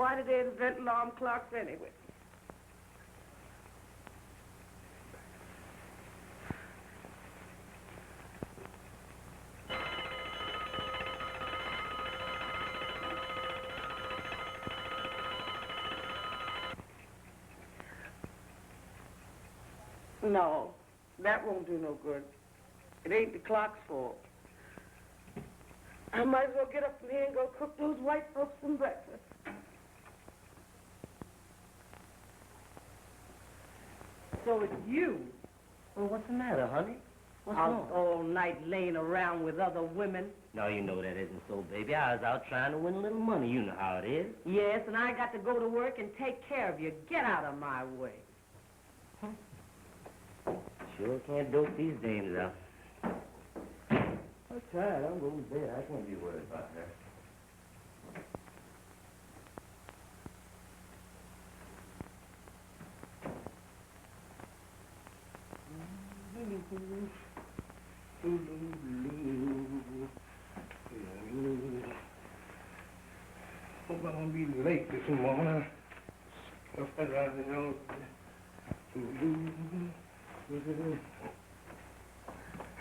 Why did they invent alarm clocks anyway? No, that won't do no good. It ain't the clock's fault. I might as well get up from here and go cook those white folks some breakfast. So it's you. Well, what's the matter, honey? What's wrong? All night laying around with other women. No, you know that isn't so, baby. I was out trying to win a little money. You know how it is. Yes, and I got to go to work and take care of you. Get out of my way. Sure can't dope these dames out. I'm tired. I'm going to bed. I can't be worried about her. Hope I won't be late this morning.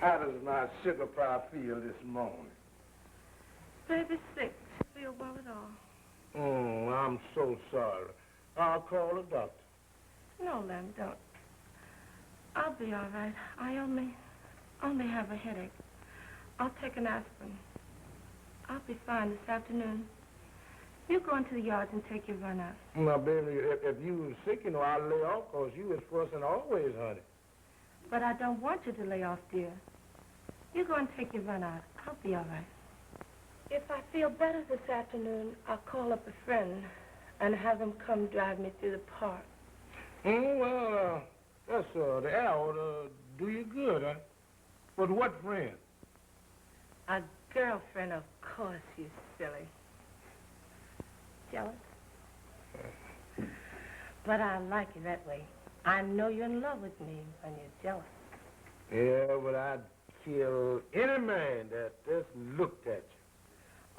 How does my sugar pie feel this morning? Baby's sick. Feel well at all. Oh, I'm so sorry. I'll call the doctor. No, Lem, don't. I'll be all right. I only have a headache. I'll take an aspirin. I'll be fine this afternoon. You go into the yard and take your run out. Now, baby, if you was sick, you know, I'll lay off, because you was first and always, honey. But I don't want you to lay off, dear. You go and take your run out. I'll be all right. If I feel better this afternoon, I'll call up a friend and have them come drive me through the park. Well, that's, the air ought to do you good, huh? But what friend? A girlfriend, of course, you silly. Jealous? But I like you that way. I know you're in love with me when you're jealous. Yeah, but I'd kill any man that just looked at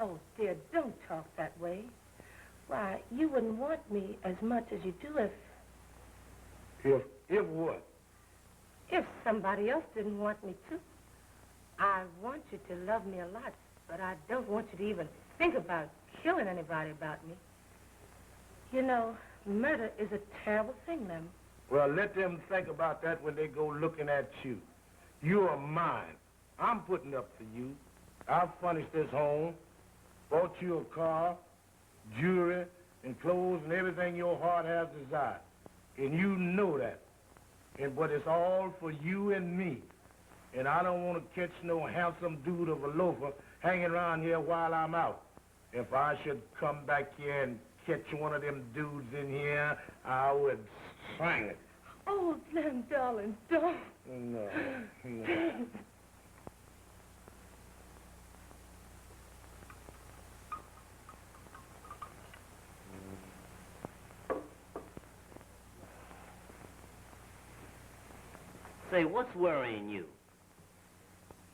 you. Oh, dear, don't talk that way. Why, you wouldn't want me as much as you do If what? if somebody else didn't want me to. I want you to love me a lot, but I don't want you to even think about killing anybody about me. You know, murder is a terrible thing, Lem. Well, let them think about that when they go looking at you. You are mine. I'm putting up for you. I've furnished this home, bought you a car, jewelry, and clothes, and everything your heart has desired. And you know that. But it's all for you and me. And I don't want to catch no handsome dude of a loafer hanging around here while I'm out. If I should come back here and catch one of them dudes in here, I would swing it. Oh, Lem, darling, don't. No. Say, what's worrying you?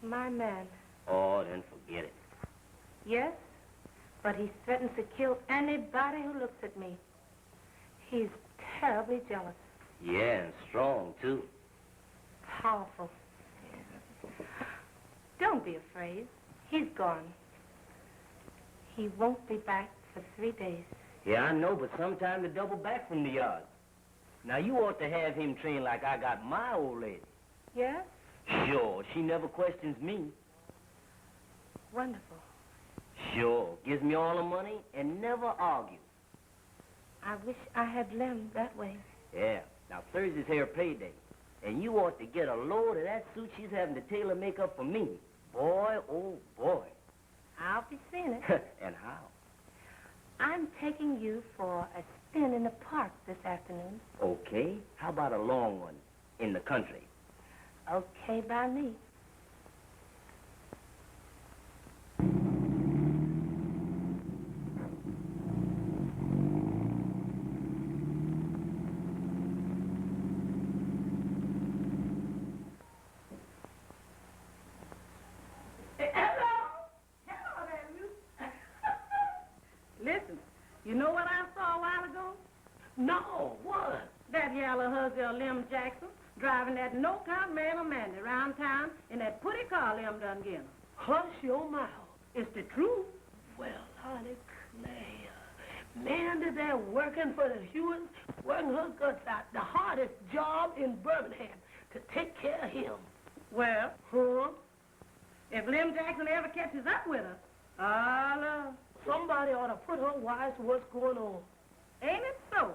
My man. Oh, then forget it. Yes, but he threatens to kill anybody who looks at me. He's terribly jealous. Yeah, and strong, too. Powerful. Don't be afraid. He's gone. He won't be back for 3 days. Yeah, I know, but sometime to double back from the yard. Now, you ought to have him trained like I got my old lady. Yeah? Sure, she never questions me. Wonderful. Sure, gives me all the money and never argues. I wish I had Lem that way. Yeah, now Thursday's her payday. And you ought to get a load of that suit she's having to tailor makeup for me. Boy, oh boy. I'll be seeing it. And how? I'm taking you for a spin in the park this afternoon. Okay, how about a long one in the country? Okay by me. Listen, you know what I saw little hug girl Lim Jackson driving that no-count man of Mandy around town in that pretty car Lim done get him. Hush your mouth. It's the truth. Well, honey, Claire, Mandy there working for the Hewitts, working her guts out, the hardest job in Birmingham, to take care of him. Well, Huh? if Lim Jackson ever catches up with her, Lord, Somebody ought to put her wise to what's going on. ain't it so?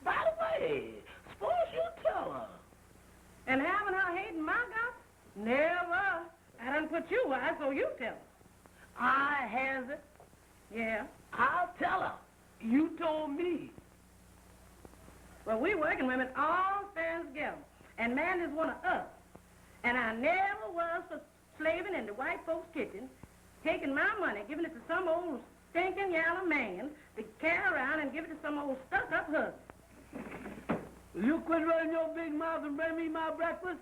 By the way, suppose you tell her. And having her hating my guts? Never. I done put you wise, so you tell her. I has it. Yeah. I'll tell her. You told me. Well, we working women all stand together, and Mandy's one of us. And I never was for slaving in the white folks' kitchen, taking my money, giving it to some old stinking yellow man to carry around and give it to some old stuck-up husband. Will you quit running your big mouth and bring me my breakfast?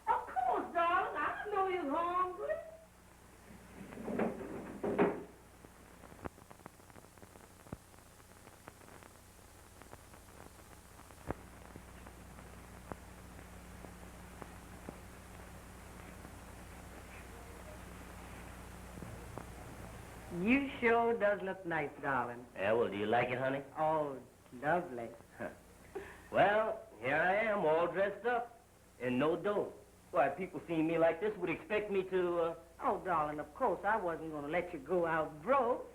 Of course, darling. I know you're hungry. You sure does look nice, darling. Yeah, well, do you like it, honey? Oh, lovely. Well, here I am, all dressed up, and no dough. Why, people seeing me like this would expect me to, Oh, darling, of course, I wasn't going to let you go out broke.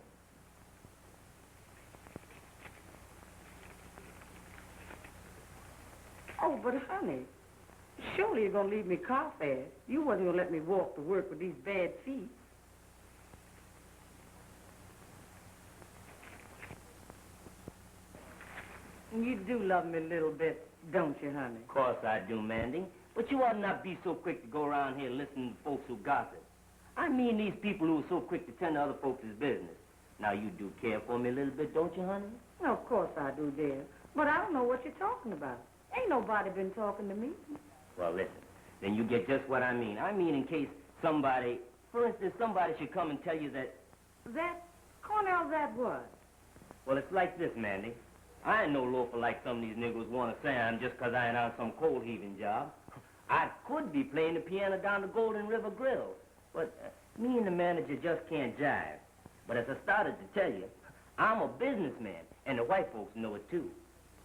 Oh, but honey, surely you're going to leave me car fast. You wasn't going to let me walk to work with these bad feet. You do love me a little bit, don't you, honey? Of course I do, Mandy. But you ought not be so quick to go around here listening to folks who gossip. I mean these people who are so quick to tend to other folks' business. Now, you do care for me a little bit, don't you, honey? Well, of course I do, dear. But I don't know what you're talking about. Ain't nobody been talking to me. Well, listen, then you get just what I mean. I mean in case somebody, for instance, somebody should come and tell you that... That, Cornell, that what? Well, it's like this, Mandy. I ain't no loafer like some of these niggers want to say I am just 'cause I ain't on some coal-heaving job. I could be playing the piano down the Golden River Grill, but me and the manager just can't jive. But as I started to tell you, I'm a businessman, and the white folks know it, too.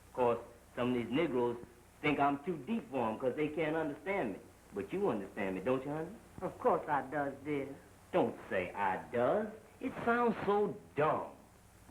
Of course, some of these Negroes think I'm too deep for them 'cause they can't understand me. But you understand me, don't you, honey? Of course I does, dear. Don't say I does. It sounds so dumb.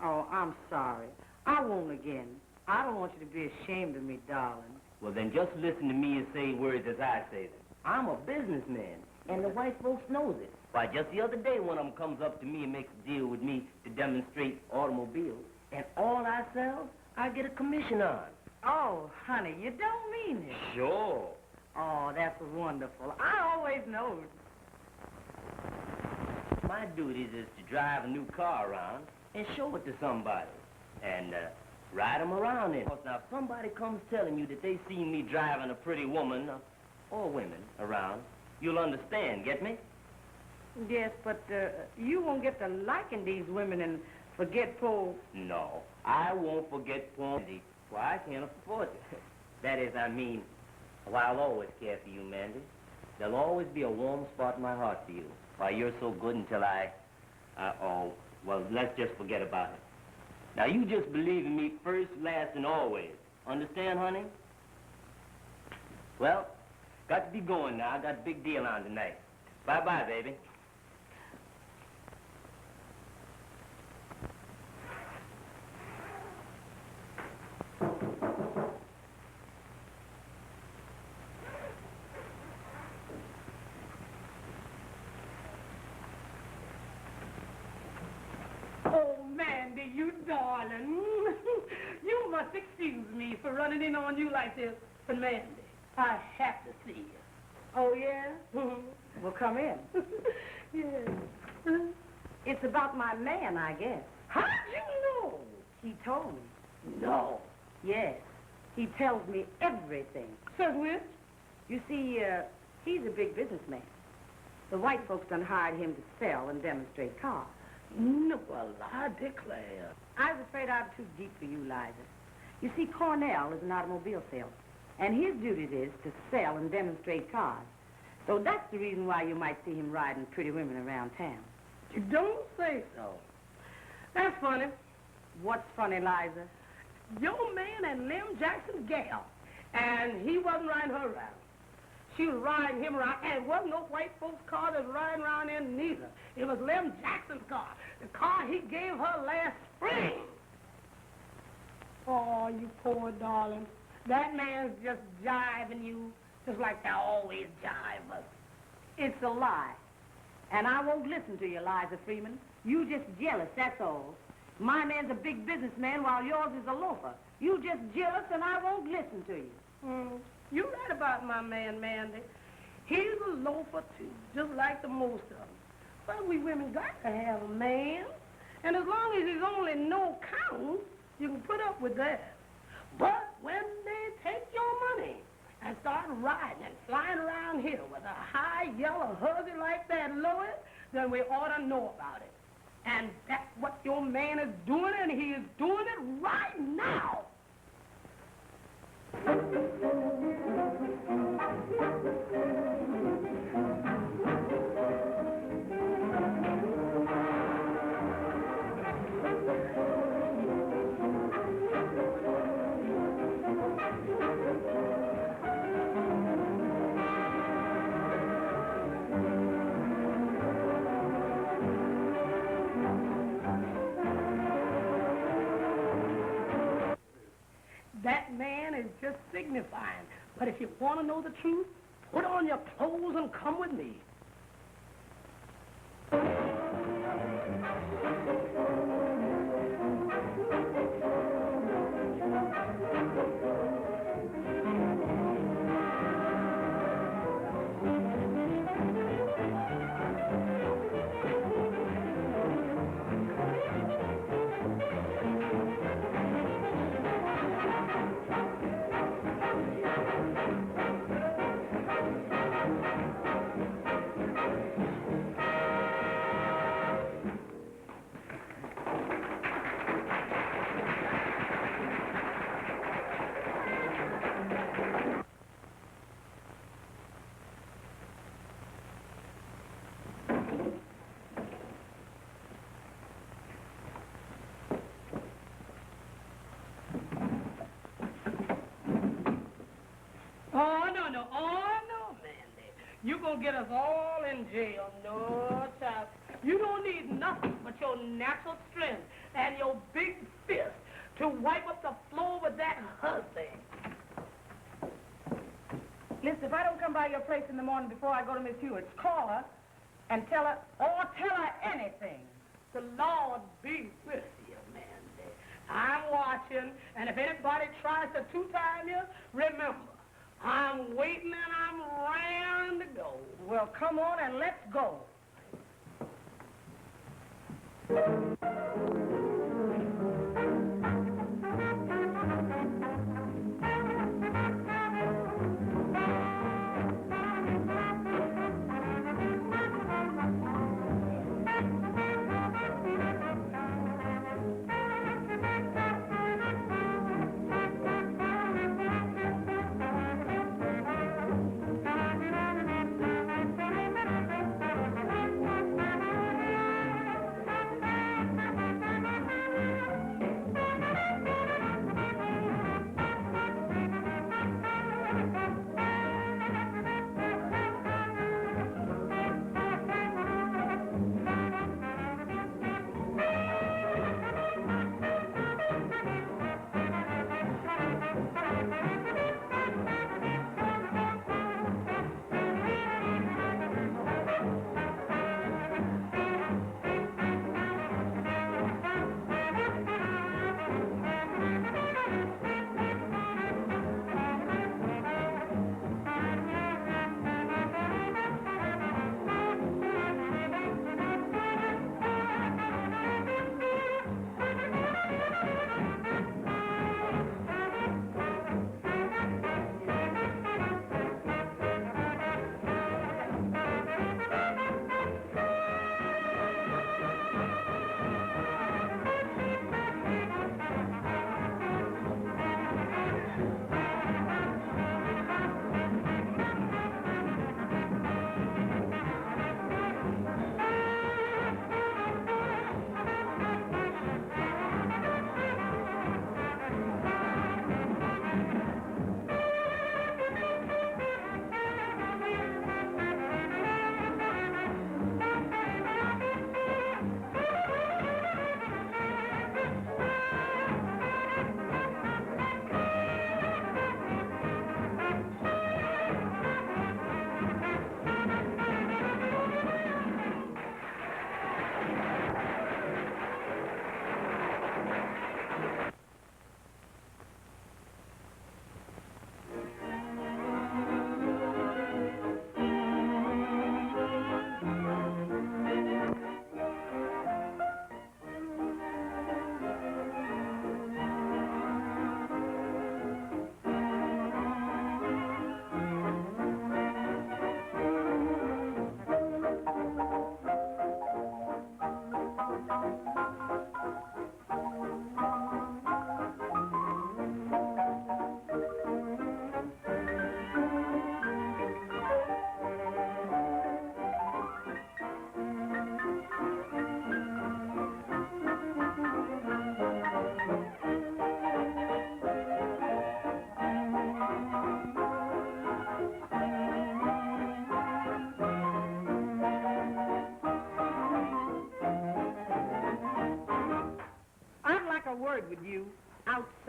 Oh, I'm sorry. I won't again. I don't want you to be ashamed of me, darling. Well, then just listen to me and say words as I say them. I'm a businessman, and the white folks knows it. Why, just the other day, one of them comes up to me and makes a deal with me to demonstrate automobiles, and all I sell, I get a commission on. Oh, honey, you don't mean it. Sure. Oh, that's wonderful. I always knowed. My duty is to drive a new car around and show it to somebody, and ride them around in it. Now, if somebody comes telling you that they seen me driving a pretty woman, or women, around, you'll understand, get me? Yes, but you won't get to liking these women and forget poor... No, I won't forget poor Mandy. Why, I can't afford it. That is, I mean, well, I'll always care for you, Mandy. There'll always be a warm spot in my heart for you. Why, you're so good until oh, well, let's just forget about it. Now, you just believe in me first, last, and always. Understand, honey? Well, got to be going now. I got a big deal on tonight. Bye-bye, baby. Oh, Mandy, you darling. You must excuse me for running in on you like this. But, Mandy, I have to see you. Oh, yeah? Well, come in. Yes. It's about my man, I guess. How'd you know? He told me. No. Yes. He tells me everything. Says which? You see, he's a big businessman. The white folks done hired him to sell and demonstrate cars. No, well, I declare. I was afraid I'm too deep for you, Liza. You see, Cornell is an automobile salesman. And his duty is to sell and demonstrate cars. So that's the reason why you might see him riding pretty women around town. You don't say so. That's funny. What's funny, Liza? Your man and Lem Jackson's gal, and he wasn't riding her around. She was riding him around, and it wasn't no white folks' car that was riding around in neither. It was Lem Jackson's car, the car he gave her last spring. Oh, you poor darling. That man's just jiving you, just like they always jive us. It's a lie. And I won't listen to you, Liza Freeman. You just jealous, that's all. My man's a big businessman while yours is a loafer. You just jealous and I won't listen to you. You're right about my man, Mandy. He's a loafer, too, just like the most of them. But we women got to have a man. And as long as he's only no count, you can put up with that. But when they take your money and start riding and flying around here with a high yellow huzzy like that, Louis, then we ought to know about it. And that's what your man is doing, and he is doing it right now. That man is just signifying. But if you want to know the truth, put on your clothes and come with me. You're going to get us all in jail. No, child. You don't need nothing but your natural strength and your big fist to wipe up the floor with that husband. Listen, if I don't come by your place in the morning before I go to Miss Hewitt's, call her and tell her anything. The Lord be with you, Mandy. I'm watching, and if anybody tries to two-time you, remember, I'm waiting and I'm raring to go. Well, come on and let's go.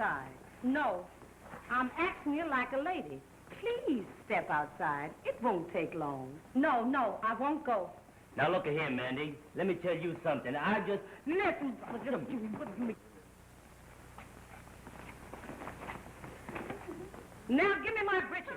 outside. No. I'm asking you like a lady. Please step outside. It won't take long. No, I won't go. Now, look at here, Mandy. Let me tell you something. I just... Listen, now give me my breeches.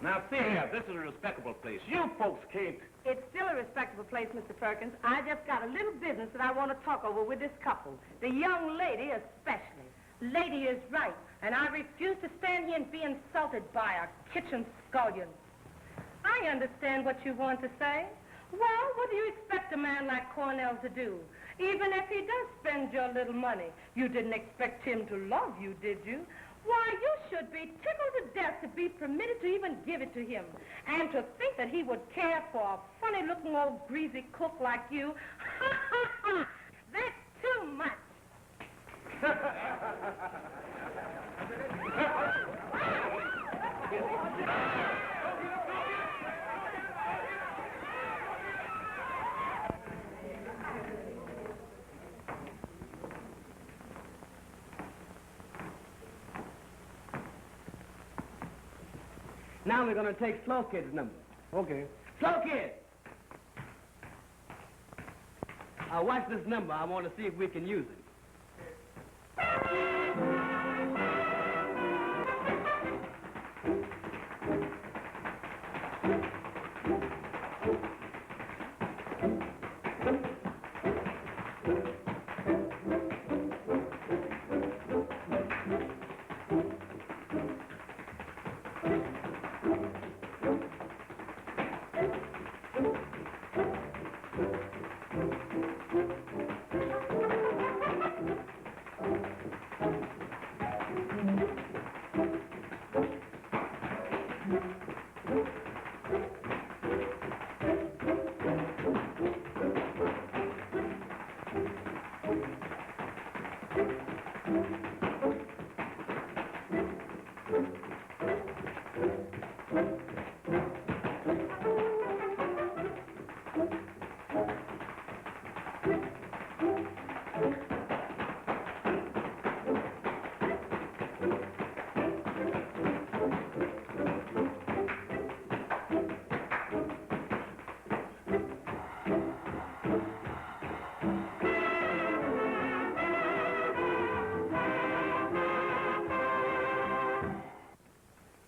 Now, see here, this is a respectable place. You folks can't... It's still a respectable place, Mr. Perkins. I just got a little business that I want to talk over with this couple. The young lady especially. Lady is right, and I refuse to stand here and be insulted by a kitchen scullion. I understand what you want to say. Well, what do you expect a man like Cornell to do? Even if he does spend your little money, you didn't expect him to love you, did you? Why, you should be tickled to death to be permitted to even give it to him. And to think that he would care for a funny-looking old greasy cook like you. That's too much. Now we're going to take Slow Kid's number. Okay. Slow Kid! Watch this number. I want to see if we can use it.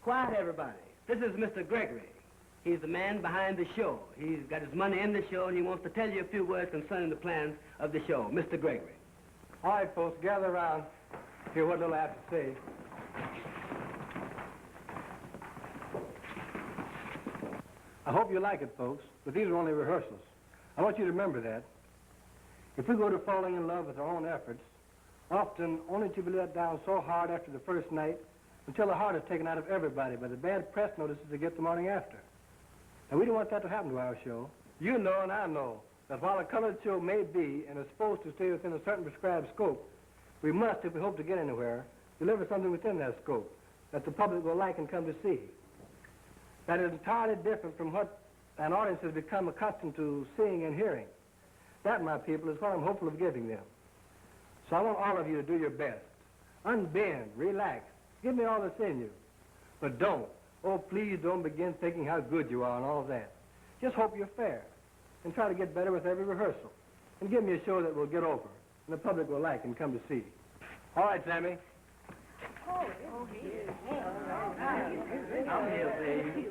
Quiet, everybody. This is Mr. Gregory. He's the man behind the show. He's got his money in the show, and he wants to tell you a few words concerning the plans of the show. Mr. Gregory. All right, folks, gather around. Hear what little I have to say. I hope you like it, folks, but these are only rehearsals. I want you to remember that. If we go to falling in love with our own efforts, often only to be let down so hard after the first night until the heart is taken out of everybody by the bad press notices they get the morning after. And we don't want that to happen to our show. You know and I know that while a colored show may be and is supposed to stay within a certain prescribed scope, we must, if we hope to get anywhere, deliver something within that scope that the public will like and come to see. That is entirely different from what an audience has become accustomed to seeing and hearing. That, my people, is what I'm hopeful of giving them. So I want all of you to do your best. Unbend, relax, give me all that's in you. But don't, oh, please don't begin thinking how good you are and all that. Just hope you're fair and try to get better with every rehearsal. And give me a show that will get over and the public will like and come to see. All right, Sammy. I'm here, baby.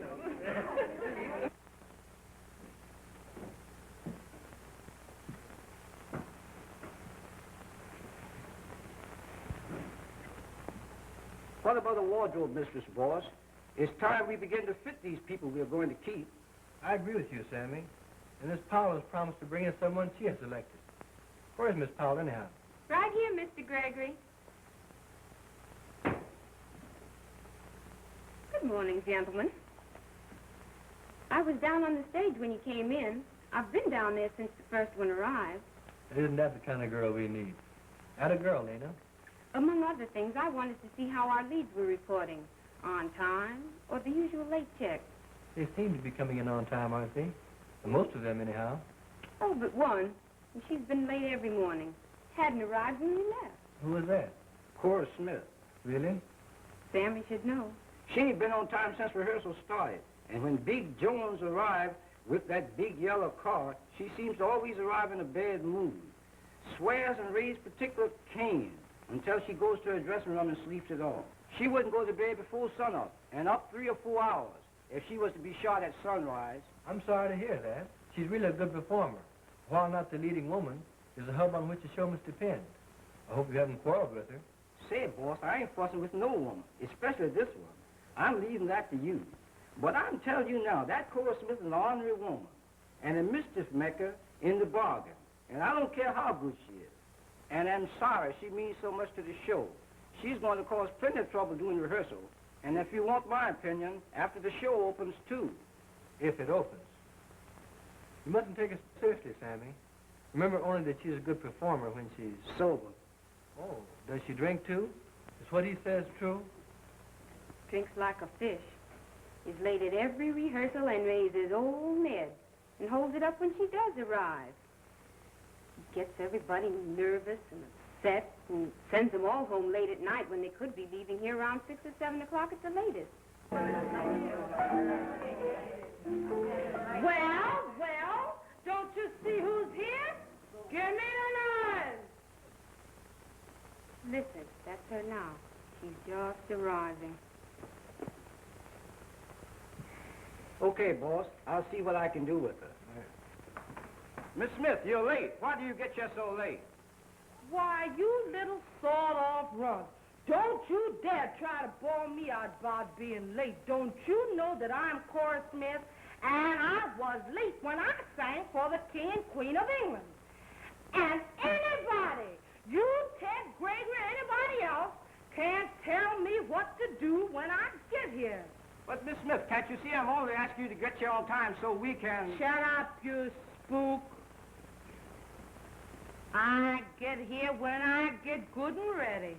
What about a wardrobe, Mistress Boss? It's time we begin to fit these people we are going to keep. I agree with you, Sammy. And Miss Powell has promised to bring in someone she has selected. Where's Miss Powell, anyhow? Right here, Mr. Gregory. Good morning, gentlemen. I was down on the stage when you came in. I've been down there since the first one arrived. Isn't that the kind of girl we need? That a girl, Lena? Among other things, I wanted to see how our leads were reporting. On time, or the usual late check. They seem to be coming in on time, aren't they? And most of them, anyhow. Oh, but one. And she's been late every morning. Hadn't arrived when you left. Who was that? Cora Smith. Really? Sammy should know. She ain't been on time since rehearsal started. And when Big Jones arrived with that big yellow car, she seems to always arrive in a bad mood. Swears and raised particular Cain until she goes to her dressing room and sleeps it off. She wouldn't go to bed before sunup, and up 3 or 4 hours if she was to be shot at sunrise. I'm sorry to hear that. She's really a good performer. While not the leading woman, is a hub on which the show must depend. I hope you haven't quarreled with her. Say, boss, I ain't fussing with no woman, especially this one. I'm leaving that to you. But I'm telling you now, that Cora Smith is an ornery woman and a mischief maker in the bargain. And I don't care how good she is. And I'm sorry she means so much to the show. She's going to cause plenty of trouble doing rehearsal. And if you want my opinion, after the show opens, too. If it opens. You mustn't take it seriously, Sammy. Remember only that she's a good performer when she's... Sober. Oh, does she drink, too? Is what he says true? Drinks like a fish. He's late at every rehearsal and raises old Ned and holds it up when she does arrive. He gets everybody nervous and upset and sends them all home late at night when they could be leaving here around 6 or 7 o'clock at the latest. Well, don't you see who's here? Give me an eye. Listen, that's her now. She's just arriving. Okay, boss. I'll see what I can do with her. Miss Smith, you're late. Why do you get here so late? Why, you little sawed-off runt. Don't you dare try to bawl me out about being late. Don't you know that I'm Cora Smith, and I was late when I sang for the King and Queen of England. And anybody, you, Ted, Gregory, anybody else, can't tell me what to do when I get here. But, Miss Smith, can't you see I'm only asking you to get here on time so we can... Shut up, you spook. I get here when I get good and ready.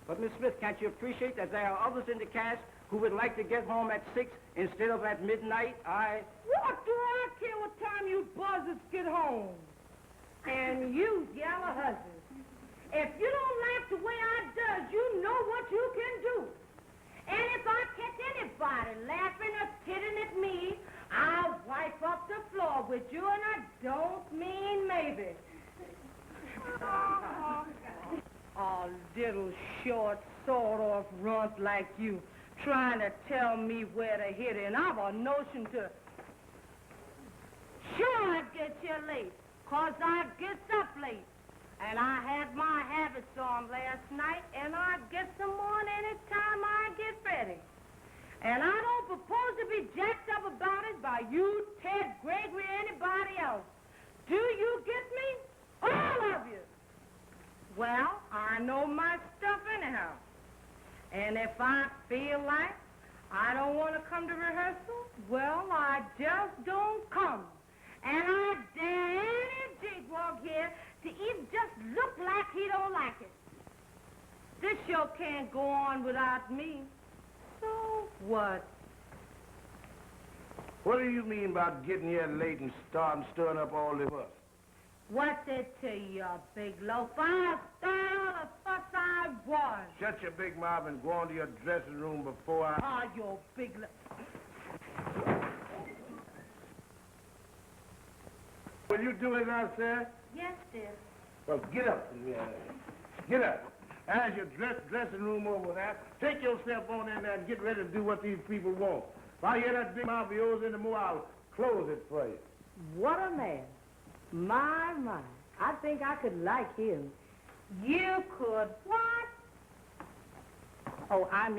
But, Miss Smith, can't you appreciate that there are others in the cast who would like to get home at 6 instead of at midnight? What do I care what time you buzzards get home? And you yellow hussies, if you don't like the way I does, you know what you can do. And if I catch anybody laughing or kidding at me, I'll wipe up the floor with you, and I don't mean maybe. A little short, sawed-off runt like you trying to tell me where to hit it, and I've a notion to... Sure, I get you late, 'cause I gets up late. And I had my habits on last night, and I get some on any time I get ready. And I don't propose to be jacked up about it by you, Ted, Gregory, anybody else. Do you get me? All of you. Well, I know my stuff anyhow. And if I feel like I don't want to come to rehearsal, well, I just don't come. And I dare any jigwog here to even just look like he don't like it. This show can't go on without me. So what? What do you mean about getting here late and stirring up all this fuss? What's it to you, big loaf? I started all the fuss I was. Shut your big mouth and go on to your dressing room before I... Ah, you big loaf. Will you do it now, sir? Yes, dear. Well, get up. Get up. As your dressing room over there, take yourself on in there and get ready to do what these people want. If I hear that big mouth of yours anymore, I'll close it for you. What a man. My. I think I could like him. You could what? Oh, I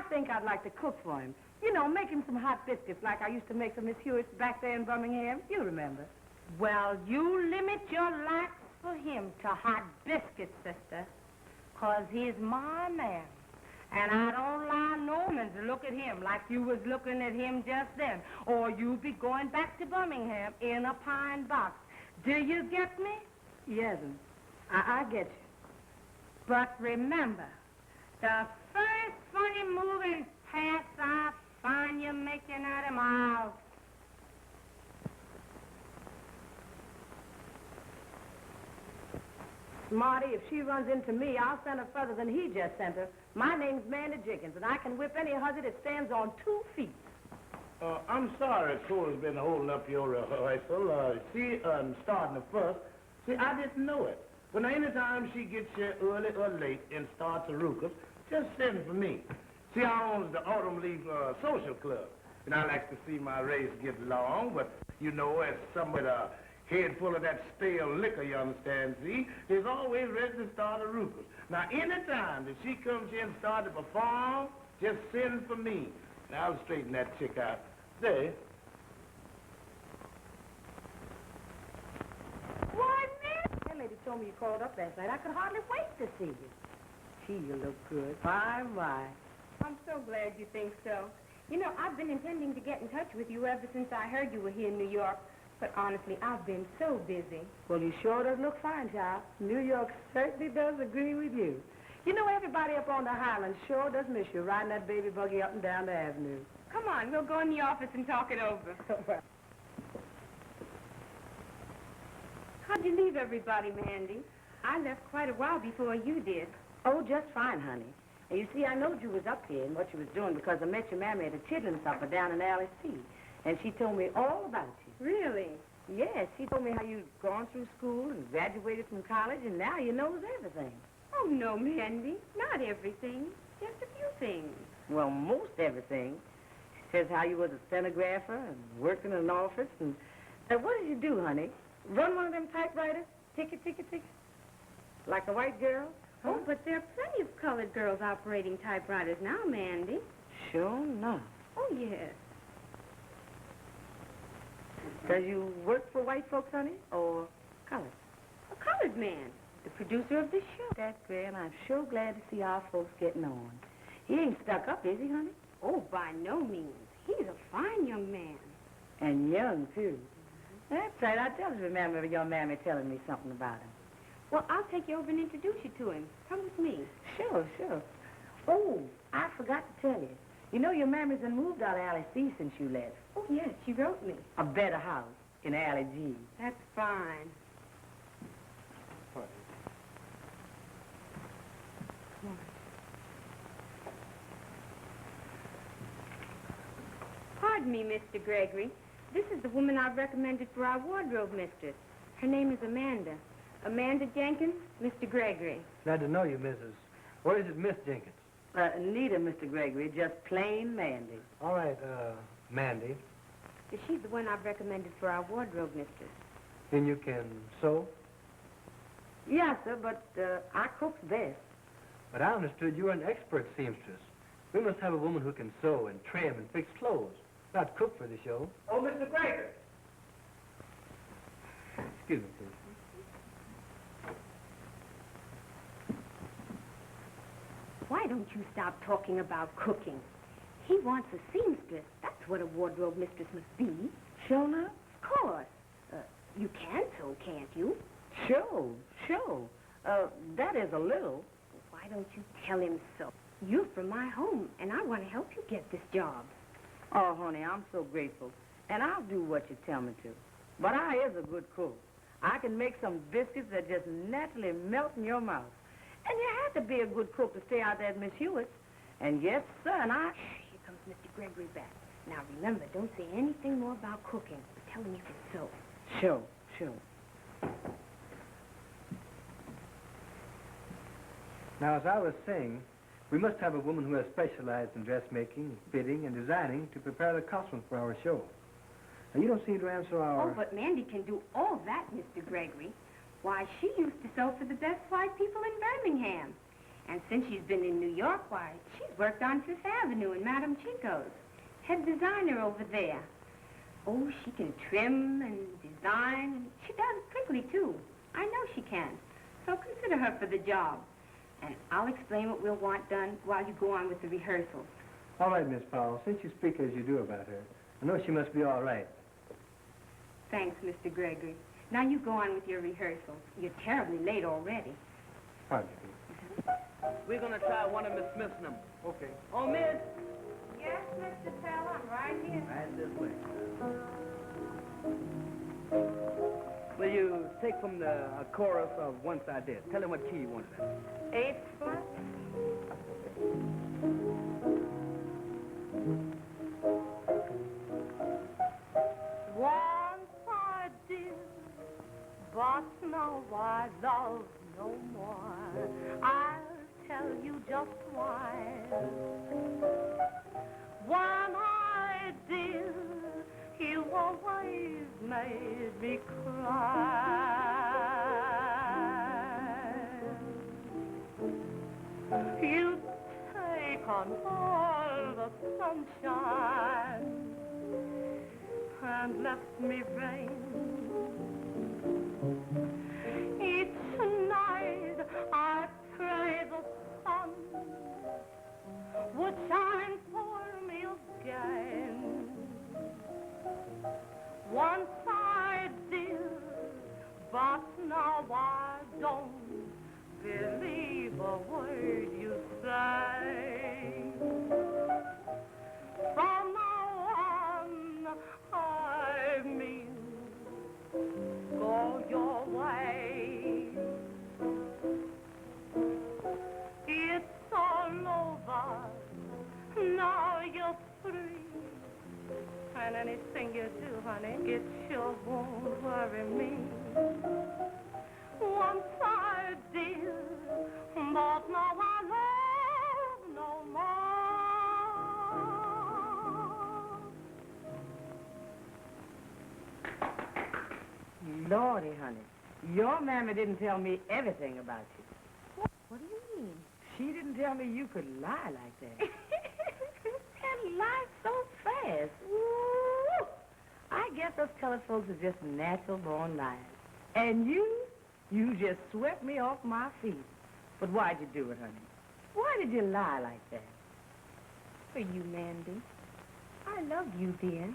think I'd like to cook for him. You know, make him some hot biscuits like I used to make for Miss Hewitt back there in Birmingham. You remember. Well, you limit your likes for him to hot biscuits, sister, 'cause he's my man. And I don't allow no man to look at him like you was looking at him just then, or you'd be going back to Birmingham in a pine box. Do you get me? Yes, I get you. But remember, the first funny moving pass I find you making at him, I'll... Smarty, if she runs into me, I'll send her further than he just sent her. My name's Mandy Jenkins, and I can whip any hussy that stands on 2 feet. I'm sorry Cole's been holding up your rehearsal. Starting the first. See, I didn't know it. But anytime she gets here early or late and starts a ruckus, just send for me. See, I own the Autumn Leaf Social Club, and I like to see my race get long, but you know, as someone with a head full of that stale liquor, you understand, see, is always ready to start a ruckus. Now, anytime that she comes here and starts to perform, just send for me. And I'll straighten that chick out. There. Why, man? That lady told me you called up last night. I could hardly wait to see you. Gee, you look good. My. I'm so glad you think so. You know, I've been intending to get in touch with you ever since I heard you were here in New York. But honestly, I've been so busy. Well, you sure does look fine, child. New York certainly does agree with you. You know, everybody up on the Highland sure does miss you riding that baby buggy up and down the avenue. Come on, we'll go in the office and talk it over. How'd you leave everybody, Mandy? I left quite a while before you did. Oh, just fine, honey. And you see, I knowed you was up here and what you was doing because I met your mammy at a chitlin supper down in Alley C. And she told me all about you. Really? Yes, she told me how you'd gone through school and graduated from college, and now you knows everything. Oh, no, Mandy. Not everything. Just a few things. Well, most everything. She says how you was a stenographer and worked in an office. And what did you do, honey? Run one of them typewriters? Ticket. Like a white girl? Huh? Oh, but there are plenty of colored girls operating typewriters now, Mandy. Sure enough. Oh, yes. Does you work for white folks, honey, or colored? A colored man. The producer of this show. That's great, and I'm sure glad to see our folks getting on. He ain't stuck up, is he, honey? Oh, by no means. He's a fine young man. And young, too. That's right. I just remember your mammy telling me something about him. Well, I'll take you over and introduce you to him. Come with me. Sure. Oh, I forgot to tell you. You know your mammy's done moved out of Alley C since you left. Oh, yes, she wrote me. A better house in Alley G. That's fine. Pardon me, Mr. Gregory. This is the woman I've recommended for our wardrobe mistress. Her name is Amanda. Amanda Jenkins, Mr. Gregory. Glad to know you, Mrs. What is it, Miss Jenkins? Neither, Mr. Gregory, just plain Mandy. All right, Mandy. She's the one I've recommended for our wardrobe mistress. Then you can sew? Yes, sir, but I cook's best. But I understood you were an expert seamstress. We must have a woman who can sew and trim and fix clothes, not cook for the show. Oh, Mr. Gregory. Excuse me, please. Why don't you stop talking about cooking? He wants a seamstress. That's what a wardrobe mistress must be. Sure enough? Of course. You can sew, can't you? Sure. That is a little. Why don't you tell him so? You're from my home, and I want to help you get this job. Oh, honey, I'm so grateful. And I'll do what you tell me to. But I is a good cook. I can make some biscuits that just naturally melt in your mouth. And you have to be a good cook to stay out there at Miss Hewitt's. And yes, sir, and I... Here comes Mr. Gregory back. Now, remember, don't say anything more about cooking. Tell him you can sew. Sure. Now, as I was saying, we must have a woman who has specialized in dressmaking, fitting, and designing to prepare the costumes for our show. Now, you don't seem to answer our... Oh, but Mandy can do all that, Mr. Gregory. Why, she used to sew for the best white people in Birmingham. And since she's been in New York, why, she's worked on Fifth Avenue in Madame Chico's. Head designer over there. Oh, she can trim and design, and she does it quickly, too. I know she can. So consider her for the job. And I'll explain what we'll want done while you go on with the rehearsals. All right, Miss Powell, since you speak as you do about her, I know she must be all right. Thanks, Mr. Gregory. Now you go on with your rehearsals. You're terribly late already. Pardon me. We're going to try one of Miss Smith's numbers. Okay. Oh, Miss. Yes, Mr. Tell, I'm right here. Right this way. Will you take from the chorus of Once I Did. Tell him what key you wanted in. Eighth flat. Once I did, but now I love no more. I'll tell you just why. When I did, you always made me cry. You take on all the sunshine and left me vain. Each night I pray the sun would shine for me again. Once I did, but now I don't believe a word you say. From now on, I mean, go your way. It's all over, now you're free. And anything you do, honey, it sure won't worry me. Once I did, but now I love no more. Lordy, honey, your mammy didn't tell me everything about you. What do you mean? She didn't tell me you could lie like that. And lie so fast. Ooh, I guess those colored folks are just natural-born liars. And you just swept me off my feet. But why'd you do it, honey? Why did you lie like that? For you, Mandy. I love you, dear.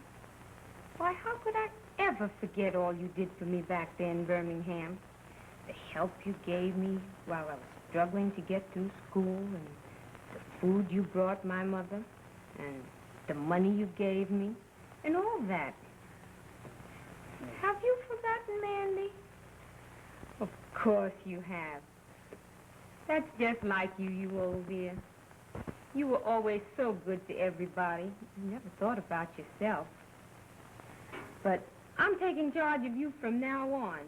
Why, how could I ever forget all you did for me back there in Birmingham? The help you gave me while I was struggling to get through school, and the food you brought my mother, and the money you gave me, and all that. Have you forgotten, Mandy? Of course you have. That's just like you, you old dear. You were always so good to everybody. You never thought about yourself. But I'm taking charge of you from now on.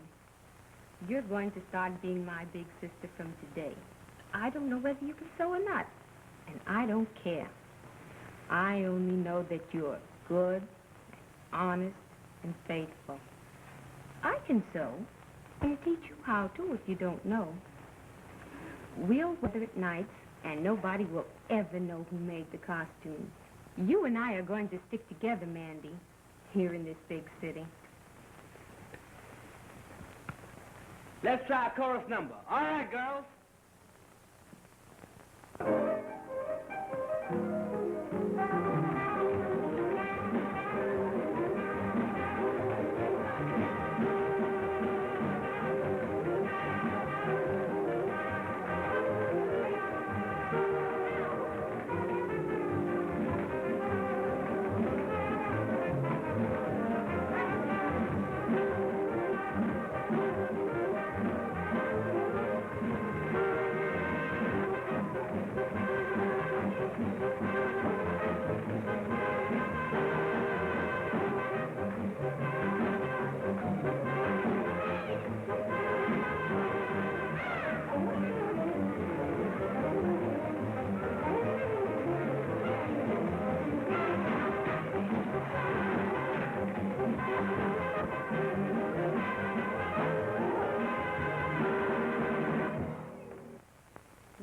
You're going to start being my big sister from today. I don't know whether you can sew or not, and I don't care. I only know that you're good, honest, and faithful. I can sew. I'll teach you how to if you don't know. We'll weather at nights, and nobody will ever know who made the costumes. You and I are going to stick together, Mandy, here in this big city. Let's try a chorus number. All right, girls.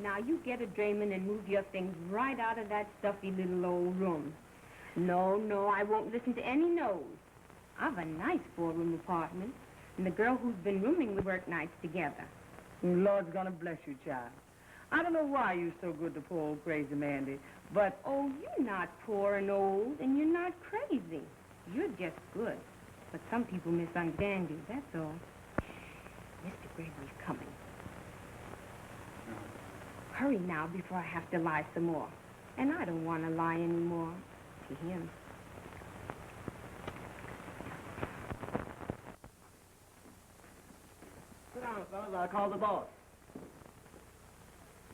Now, you get a Draymond and move your things right out of that stuffy little old room. No, I won't listen to any no's. I've a nice four-room apartment, and the girl who's been rooming with work nights together. Lord's gonna bless you, child. I don't know why you're so good to poor old crazy Mandy, but... Oh, you're not poor and old, and you're not crazy. You're just good. But some people misunderstand you, that's all. Mr. Gregory's coming. Hurry now before I have to lie some more. And I don't want to lie anymore to him. fellas, I'll call the boss.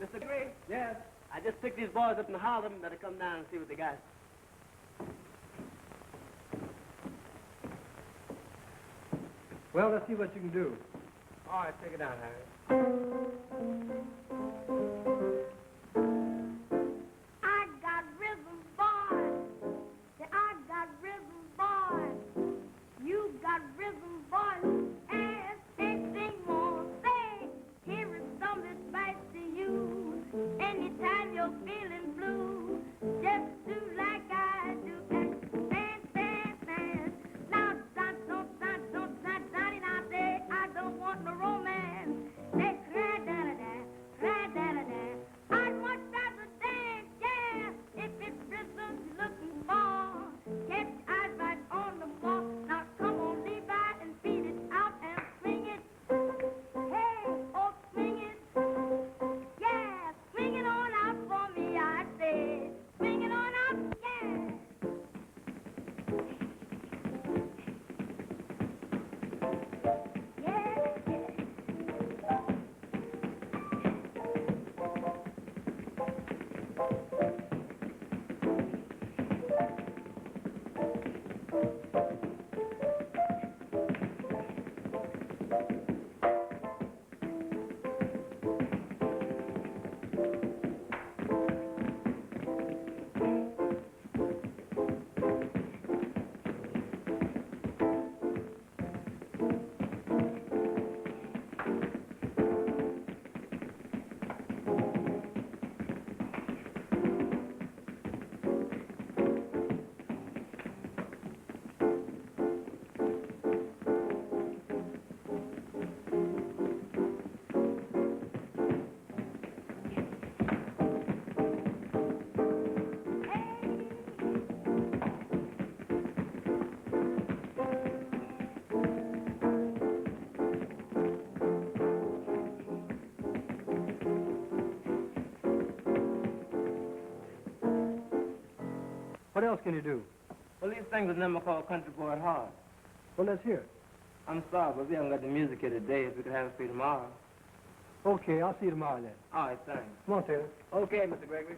Mr. Gray? Yes? I just picked these boys up in Harlem. Better come down and see what they got. Well, let's see what you can do. All right, take it down, Harry. I got rhythm, boy. Say, I got rhythm, boy. You got rhythm, boy. And anything more, say, here is some advice to you. Anytime you're feeling blue, just do like I do. And dance, dance, dance. Now, don't, now, say, I don't want no romance. They cry, da-da-da, cry, da-da-da. I'd much rather dance, yeah, if it's rhythm you're looking for. Get your eyes right on the ball. Now, come on, Levi, and beat it out and swing it. Hey, oh, swing it. Yeah, swing it on out for me, I say. Swing it on out, yeah. What else can you do? Well, these things are never called country boy at heart. Well, let's hear it. I'm sorry, but we haven't got the music here today. If we could have it for you tomorrow. Okay, I'll see you tomorrow then. All right, thanks. Come on, Taylor. Okay, Mr. Gregory.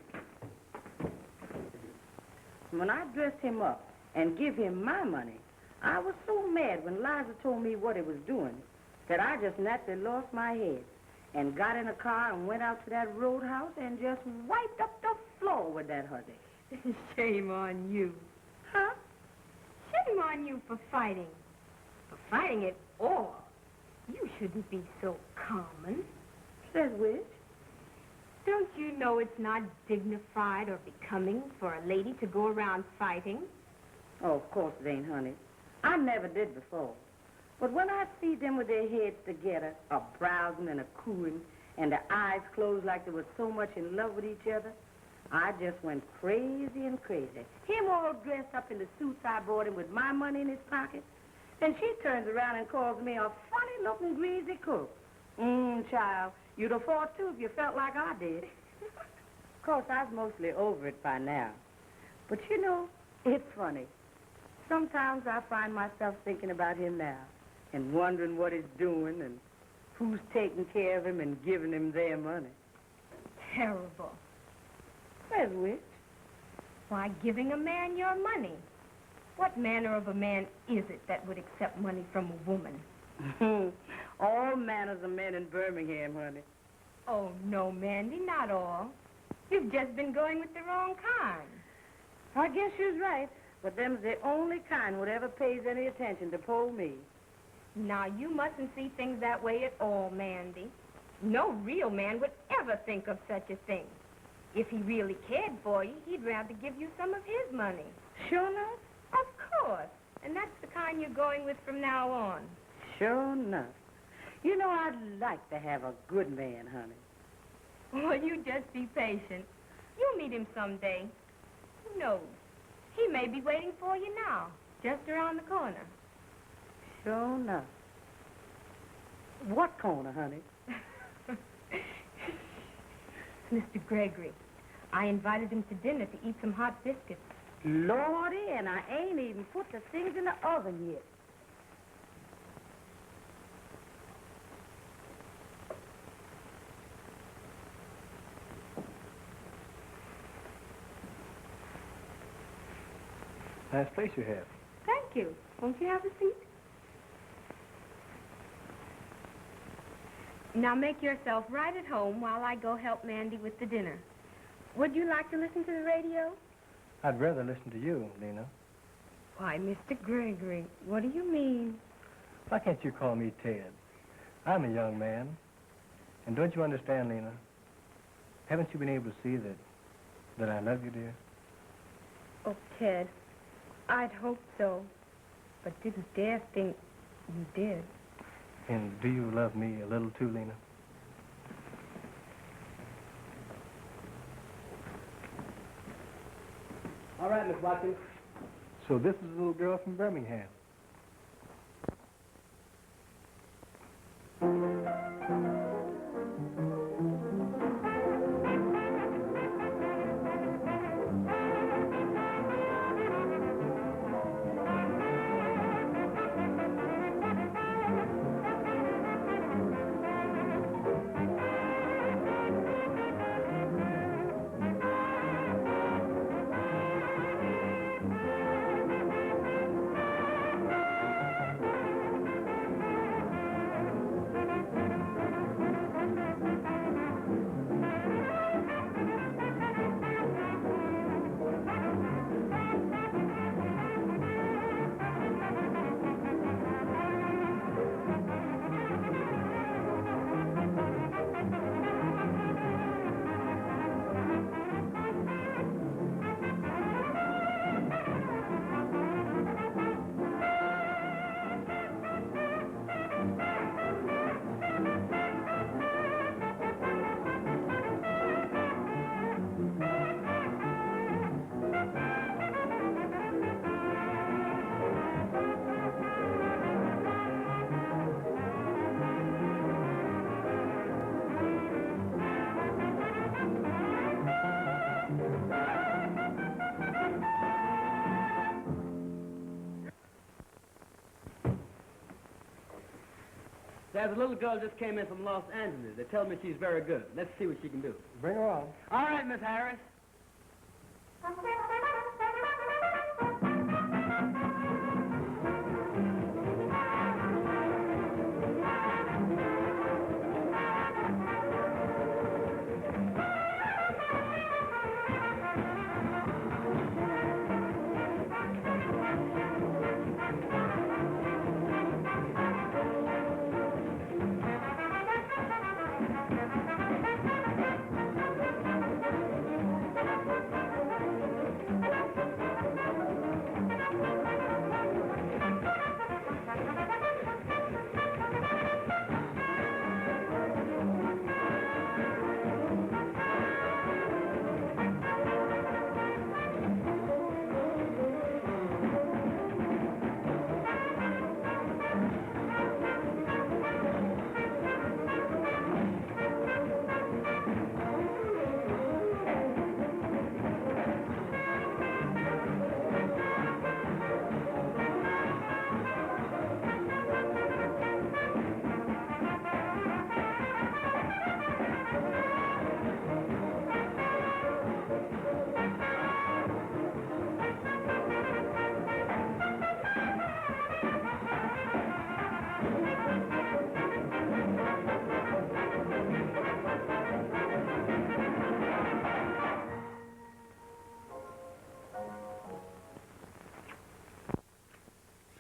When I dressed him up and give him my money, I was so mad when Liza told me what he was doing that I just naturally lost my head and got in a car and went out to that roadhouse and just wiped up the floor with that hussy. Shame on you. Huh? Shame on you for fighting. For fighting it all. You shouldn't be so common. Says which? Don't you know it's not dignified or becoming for a lady to go around fighting? Oh, of course it ain't, honey. I never did before. But when I see them with their heads together, a browsing and a cooing, and their eyes closed like they were so much in love with each other, I just went crazy and crazy. Him all dressed up in the suits I bought him with my money in his pocket. Then she turns around and calls me a funny-looking greasy cook. Child, you'd have fought too if you felt like I did. Of course, I was mostly over it by now. But you know, it's funny. Sometimes I find myself thinking about him now and wondering what he's doing and who's taking care of him and giving him their money. Terrible. Says which? Why, giving a man your money. What manner of a man is it that would accept money from a woman? All manners of men in Birmingham, honey. Oh, no, Mandy, not all. You've just been going with the wrong kind. I guess you're right, but them's the only kind whatever pays any attention to poor me. Now, you mustn't see things that way at all, Mandy. No real man would ever think of such a thing. If he really cared for you, he'd rather give you some of his money. Sure enough? Of course. And that's the kind you're going with from now on. Sure enough. You know, I'd like to have a good man, honey. Well, you just be patient. You'll meet him someday. Who knows? He may be waiting for you now, just around the corner. Sure enough. What corner, honey? Mr. Gregory. I invited him to dinner to eat some hot biscuits. Lordy, and I ain't even put the things in the oven yet. Nice place you have. Thank you. Won't you have a seat? Now make yourself right at home while I go help Mandy with the dinner. Would you like to listen to the radio? I'd rather listen to you, Lena. Why, Mr. Gregory, what do you mean? Why can't you call me Ted? I'm a young man. And don't you understand, Lena? Haven't you been able to see that I love you, dear? Oh, Ted, I'd hoped so, but didn't dare think you did. And do you love me a little too, Lena? All right, Miss Watkins. So this is a little girl from Birmingham. There's a little girl just came in from Los Angeles. They tell me she's very good. Let's see what she can do. Bring her on. All right, Miss Harris.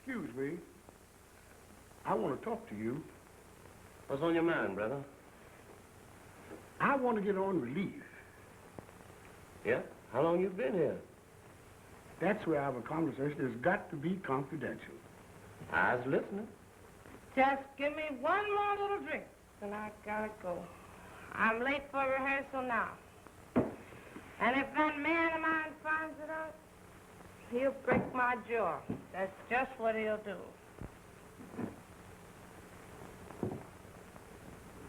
Excuse me. I want to talk to you. What's on your mind, brother? I want to get on relief. Yeah? How long you been here? That's where our conversation has got to be confidential. I was listening. Just give me one more little drink, and I gotta go. I'm late for rehearsal now. And if that man of mine finds it out, he'll break my jaw. That's just what he'll do.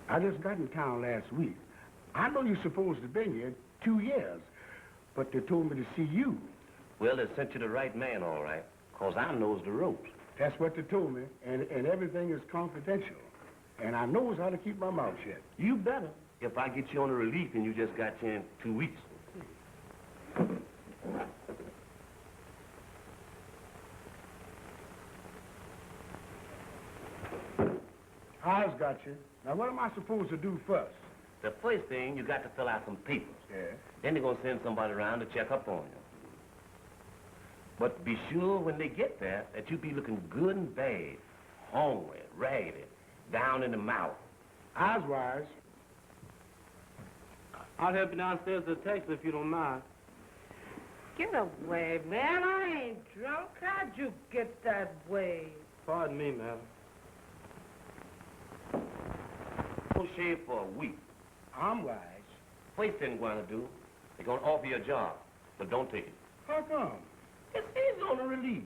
I just got in town last week. I know you're supposed to have been here 2 years, but they told me to see you. Well, they sent you the right man, all right, 'cause I knows the ropes. That's what they told me, and everything is confidential. And I knows how to keep my mouth shut. You better. If I get you on a relief and you just got you in 2 weeks. I've got you. Now, what am I supposed to do first? The first thing, you got to fill out some papers. Yeah. Then they're going to send somebody around to check up on you. But be sure when they get there that you be looking good and bad, hungry, raggedy, down in the mouth. Eyes wise. I'll help you downstairs to the taxi if you don't mind. Get away, man. I ain't drunk. How'd you get that way? Pardon me, ma'am. Don't shave for a week. I'm wise. First thing they're going to do, they're going to offer you a job, but don't take it. How come? It's easy on the release.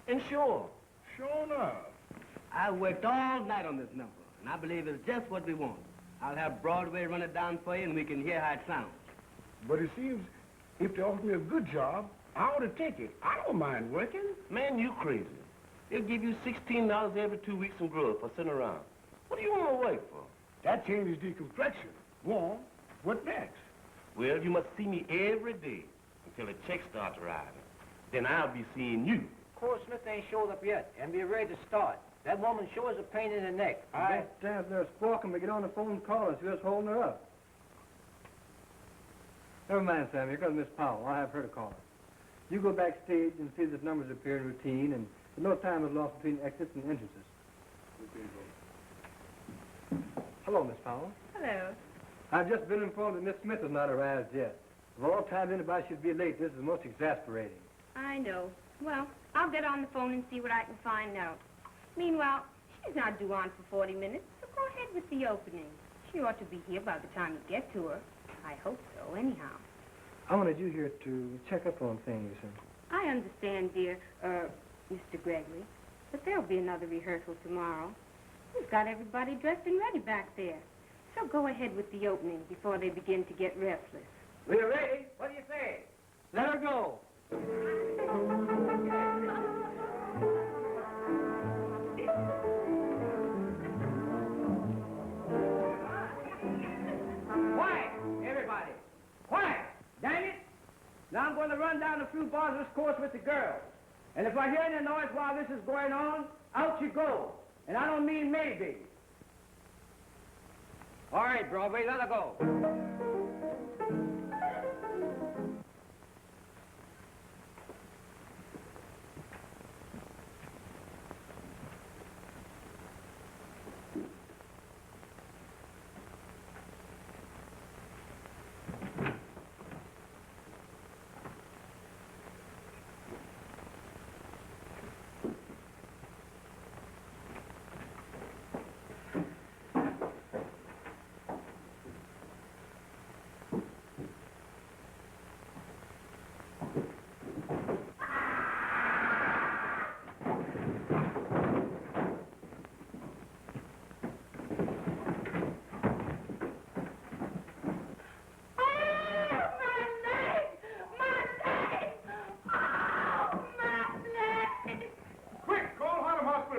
And sure. Sure enough. I worked all night on this number, and I believe it's just what we want. I'll have Broadway run it down for you, and we can hear how it sounds. But it seems if they offer me a good job, I ought to take it. I don't mind working. Man, you crazy. They'll give you $16 every 2 weeks in grub for sitting around. What do you want to work for? That changes the complexion. Go on. What next? Well, you must see me every day until the checks start arriving. Then I'll be seeing you. Cora Smith ain't showed up yet, and we're ready to start. That woman sure is a pain in the neck. I stand there squawking, we get on the phone and call her, see what's holding her up. Never mind, Sam. Here comes Miss Powell. I'll have her to call her. You go backstage and see that numbers appear in routine, and no time is lost between exits and entrances. Hello, Miss Powell. Hello. I've just been informed that Miss Smith has not arrived yet. Of all times anybody should be late, this is most exasperating. I know. Well, I'll get on the phone and see what I can find out. Meanwhile, she's not due on for 40 minutes, so go ahead with the opening. She ought to be here by the time you get to her. I hope so, anyhow. I wanted you here to check up on things. I understand, dear, Mr. Gregory, but there'll be another rehearsal tomorrow. We've got everybody dressed and ready back there. So go ahead with the opening before they begin to get restless. We're ready. What do you say? Let her go. Quiet, everybody. Quiet. Dang it. Now I'm going to run down a few bars of this course with the girls. And if I hear any noise while this is going on, out you go. And I don't mean maybe. All right, Broadway, let her go.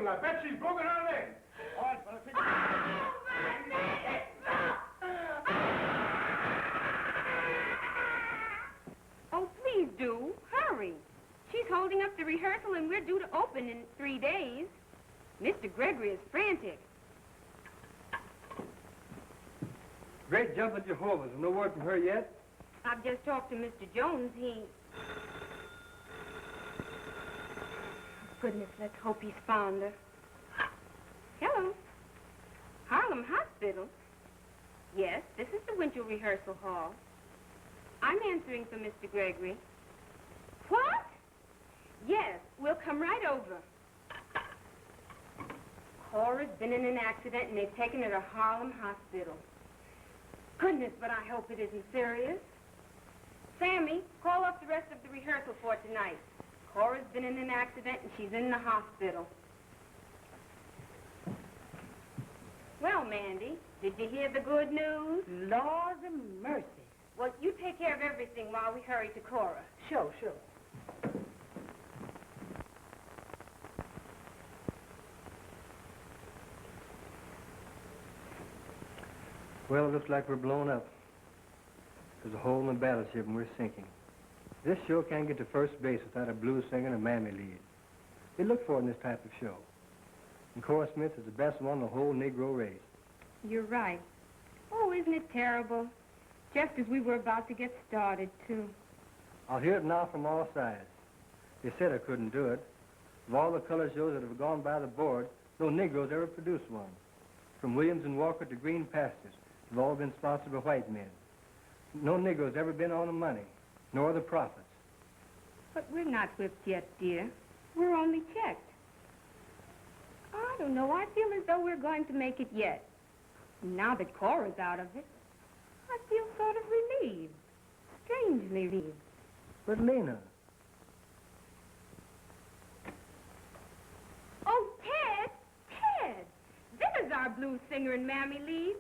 I bet she's broken her leg. All right, fellas, take Oh, please do. Hurry. She's holding up the rehearsal and we're due to open in 3 days. Mr. Gregory is frantic. Great jump at Jehovah's. No word from her yet? I've just talked to Mr. Jones. Goodness, let's hope he's found her. Hello. Harlem Hospital? Yes, this is the winter rehearsal hall. I'm answering for Mr. Gregory. What? Yes, we'll come right over. Cora's been in an accident and they've taken her to Harlem Hospital. Goodness, but I hope it isn't serious. Sammy, call up the rest of the rehearsal for tonight. Cora's been in an accident and she's in the hospital. Well, Mandy, did you hear the good news? Laws and mercy. Well, you take care of everything while we hurry to Cora. Sure. Well, it looks like we're blown up. There's a hole in the battleship and we're sinking. This show can't get to first base without a blues singer and a mammy lead. They look for it in this type of show. And Cora Smith is the best one in the whole Negro race. You're right. Oh, isn't it terrible? Just as we were about to get started, too. I'll hear it now from all sides. They said I couldn't do it. Of all the color shows that have gone by the board, no Negroes ever produced one. From Williams and Walker to Green Pastures, they've all been sponsored by white men. No Negroes ever been on the money, nor the profits. But we're not whipped yet, dear. We're only checked. I don't know. I feel as though we're going to make it yet. Now that Cora's out of it, I feel sort of relieved. Strangely relieved. But Lena, Oh, Ted! Ted! There's our blues singer and Mammy Lee.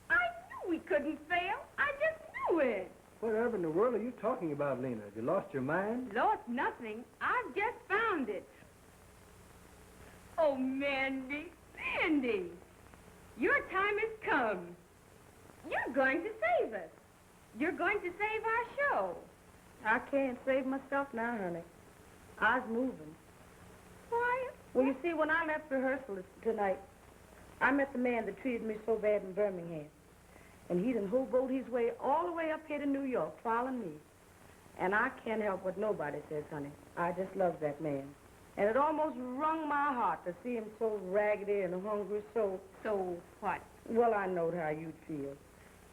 I knew we couldn't fail. I just knew it. whatever in the world are you talking about, Lena? Have you lost your mind? Lost nothing. I've just found it. Oh, Mandy, Mandy, your time has come. You're going to save us. You're going to save our show. I can't save myself now, honey. I was moving. Why? Well, you see, when I left rehearsal tonight, I met the man that treated me so bad in Birmingham. And he done hoboed his way all the way up here to New York, following me. And I can't help what nobody says, honey. I just love that man. And it almost wrung my heart to see him so raggedy and hungry, so... So what? Well, I knowed how you'd feel.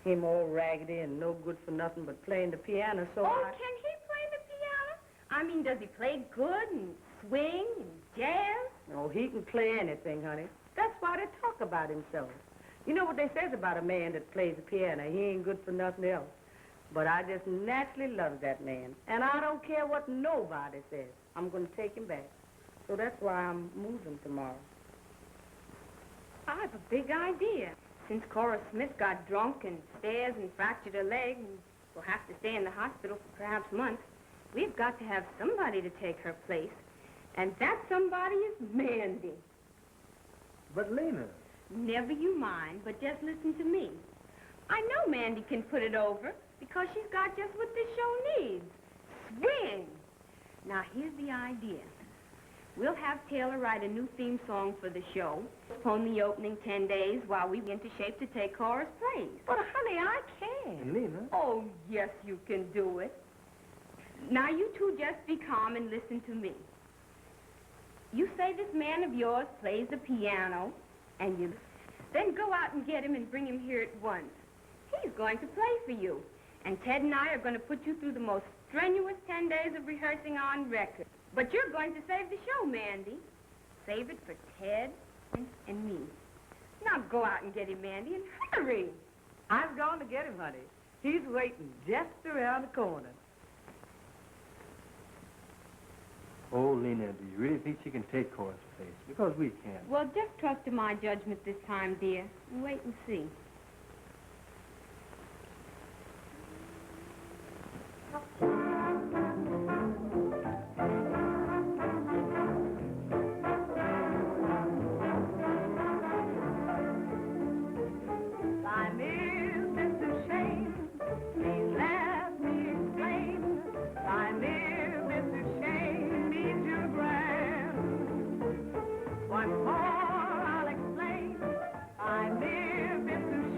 Him all raggedy and no good for nothing but playing the piano, so Oh, I... can he play the piano? I mean, does he play good and swing and jazz? Oh, he can play anything, honey. That's why they talk about himself. You know what they says about a man that plays the piano? He ain't good for nothing else. But I just naturally love that man. And I don't care what nobody says. I'm going to take him back. So that's why I'm moving tomorrow. I've a big idea. Since Cora Smith got drunk and stairs and fractured her leg and will have to stay in the hospital for perhaps months, we've got to have somebody to take her place. And that somebody is Mandy. But Lena... Never you mind, but just listen to me. I know Mandy can put it over because she's got just what this show needs. Swing! Now, here's the idea. We'll have Taylor write a new theme song for the show, postpone the opening 10 days while we get into shape to take Cora's place. But, honey, I can't. Lena... Oh, yes, you can do it. Now, you two just be calm and listen to me. You say this man of yours plays the piano, and you then go out and get him and bring him here at once. He's going to play for you. And Ted and I are going to put you through the most strenuous 10 days of rehearsing on record. But you're going to save the show, Mandy. Save it for Ted and me. Now go out and get him, Mandy, and hurry. I'm going to get him, honey. He's waiting just around the corner. Oh, Lena, do you really think she can take Cora's place? Because we can't. Well, just trust to my judgment this time, dear. And wait and see. Once more I'll explain. I live in the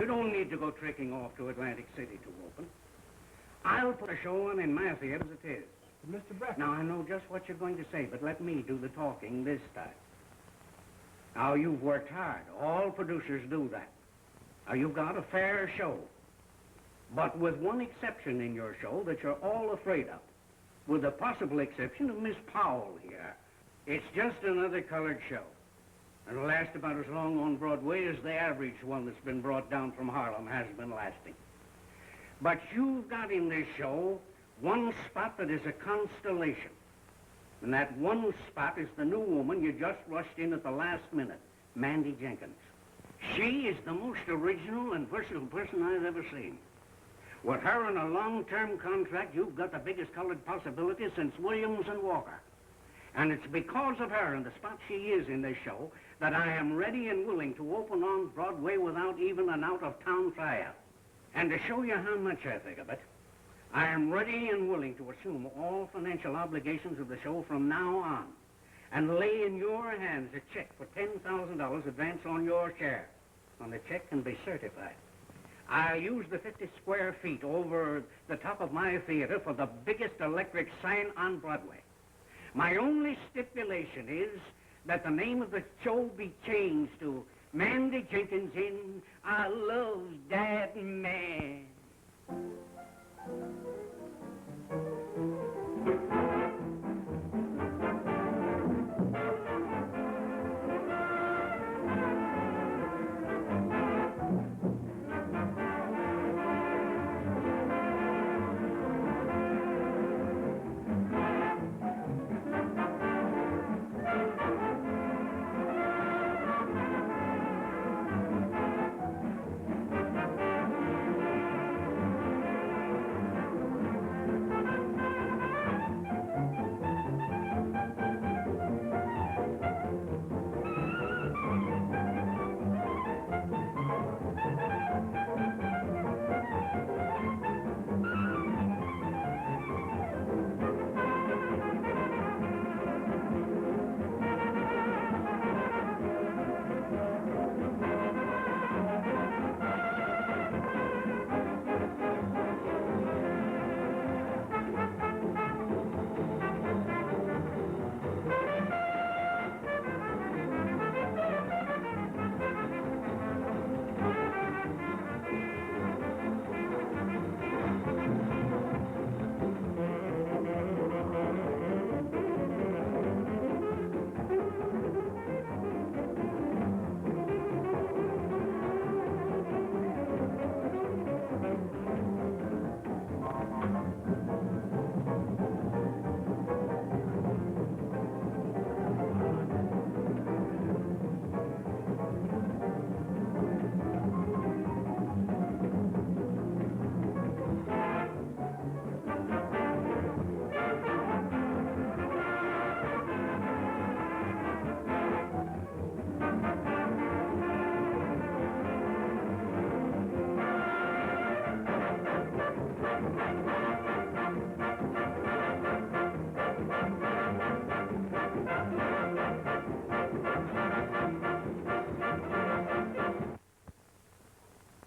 You don't need to go trekking off to Atlantic City to open. I'll put a show on in my theater as it is. Mr. Brackett. Now, I know just what you're going to say, but let me do the talking this time. Now, you've worked hard. All producers do that. Now, you've got a fair show. But with one exception in your show that you're all afraid of. With the possible exception of Miss Powell here. It's just another colored show. It'll last about as long on Broadway as the average one that's been brought down from Harlem has been lasting. But you've got in this show one spot that is a constellation. And that one spot is the new woman you just rushed in at the last minute, Mandy Jenkins. She is the most original and versatile person I've ever seen. With her on a long-term contract, you've got the biggest colored possibility since Williams and Walker. And it's because of her and the spot she is in this show that I am ready and willing to open on Broadway without even an out-of-town tryout. And to show you how much I think of it, I am ready and willing to assume all financial obligations of the show from now on and lay in your hands a check for $10,000 advance on your share. And the check can be certified. I'll use the 50 square feet over the top of my theater for the biggest electric sign on Broadway. My only stipulation is that the name of the show be changed to Mandy Jenkins in I Love That Man.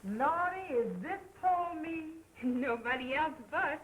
Lordy, is this poor me? Nobody else but.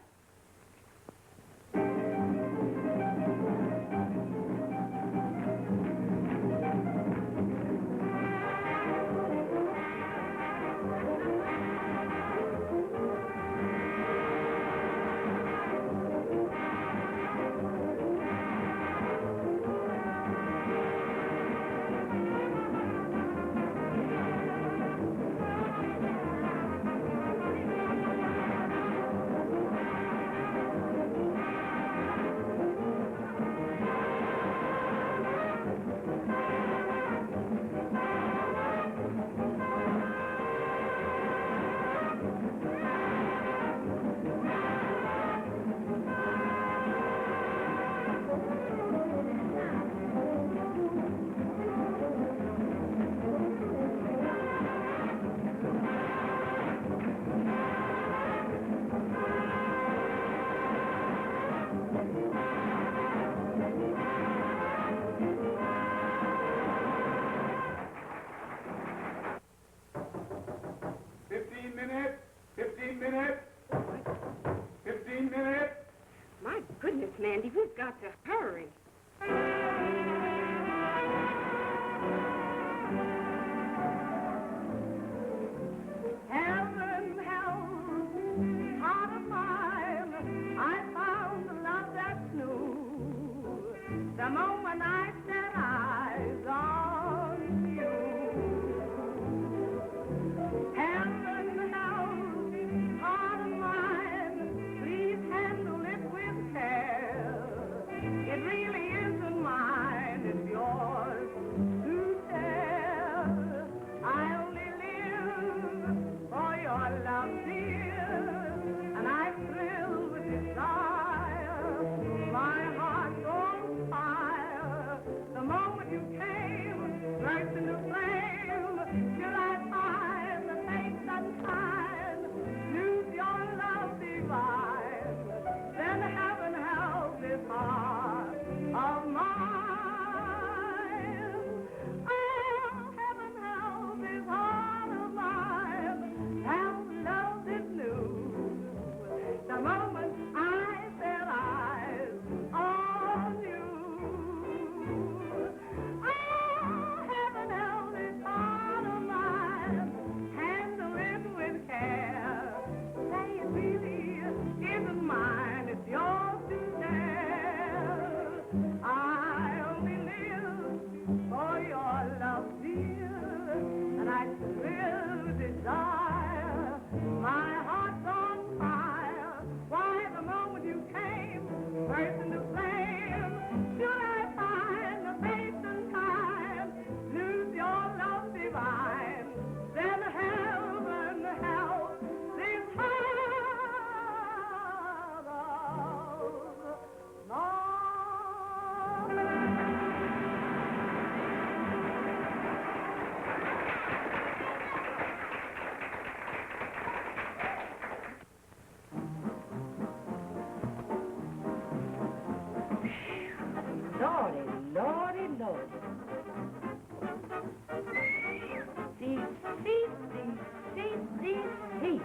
minutes. 15 minutes. My goodness, Mandy, we've got to hurry. Heaven help, heart of mine, I found the love that's new. The moment I set eyes on you. Heaven help, heart of mine, please handle it with care. It really isn't mine, it's yours to share. I only live for your love, dear, and I thrill with desire. My heart's on fire. The moment you came, burst into flame, till I find the faith unkind, lose your love divine. Then heaven help this heart of mine. Oh, heaven help this heart of mine. How love is new. The moment I set eyes on you. Oh, heaven help this heart of mine. Handle it with care. Say it really isn't mine, it's yours to share. I only live for your love, dear, and I thrill with desire. My heart's on fire. Why, the moment you came, burst into flame, should I find the faith and time, lose your love divine, then heaven help this heart of mine. Lordy, Lordy, Lordy. These seats.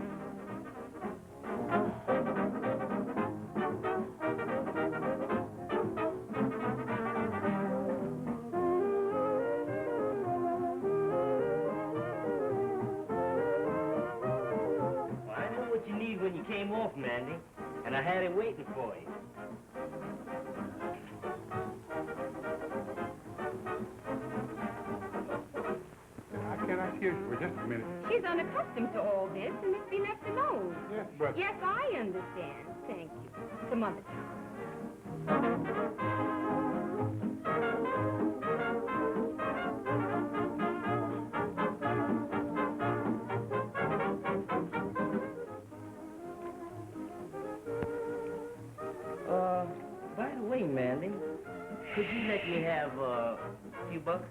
Well, I knew what you needed when you came off, Mandy, and I had it waiting for you. Can I hear you for just a minute? She's unaccustomed to all this and must be left alone. Yes, but... Yes, I understand. Thank you. Some other time. By the way, Mandy, could you let me have a few bucks?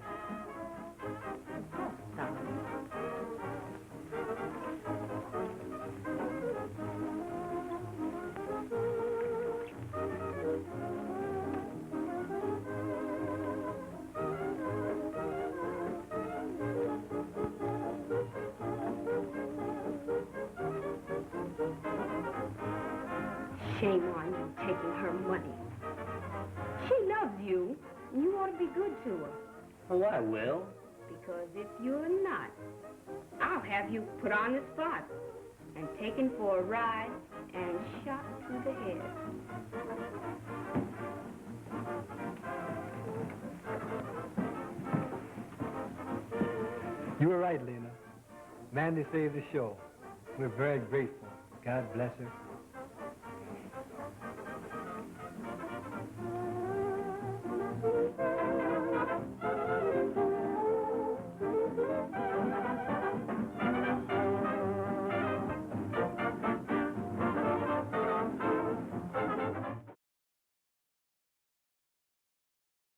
Shame on you taking her money. She loves you, and you ought to be good to her. Oh, I will. Because if you're not, I'll have you put on the spot and taken for a ride and shot through the head. You were right, Lena. Mandy saved the show. We're very grateful. God bless her.